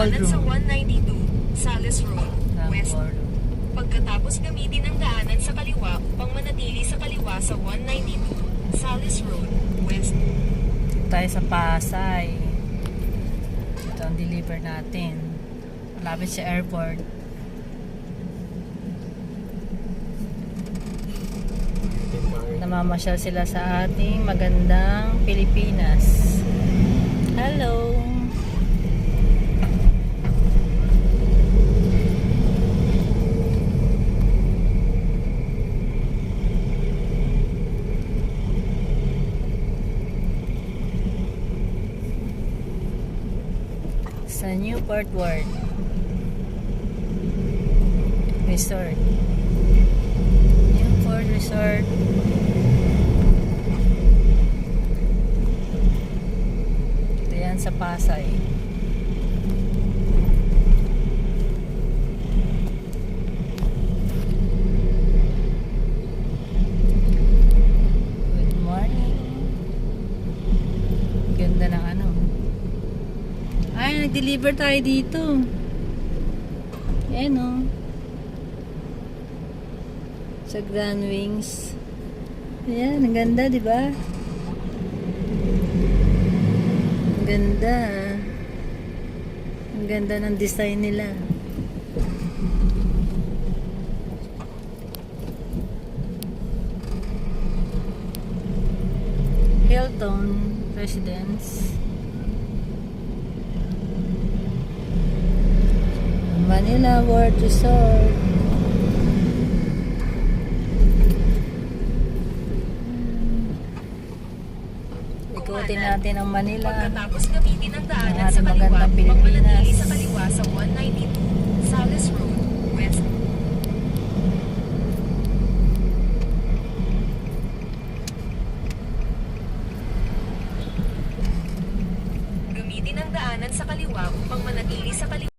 daanan sa ballroom. 192 Salis Road, Ng West. ballroom. Pagkatapos gamitin ang daanan sa kaliwa upang manatili sa kaliwa sa 192 Salis Road, West. Tayo sa Pasay. Ito ang deliver natin. Malapit sa airport. Namamasyal sila sa ating magandang Pilipinas. Hello! Sa Newport World Resort. Newport Resort. Ito yan sa Pasay. Good morning. Ganda ng ano. Ay, nag-deliver tayo dito. Ayan o. Sa Grand Wings. Ayan, ang ganda, di ba? Ang ganda. Ang ganda ng design nila. Hilton Residence. Manila World Resort. Ikutin natin ang Manila. Pagkatapos gamitin ang daanan Ang sa ating kaliwa magandang upang Pilipinas. manatili sa kaliwa sa 192 Salis Road, West. Gamitin ang daanan sa kaliwa upang manatili sa kaliwa.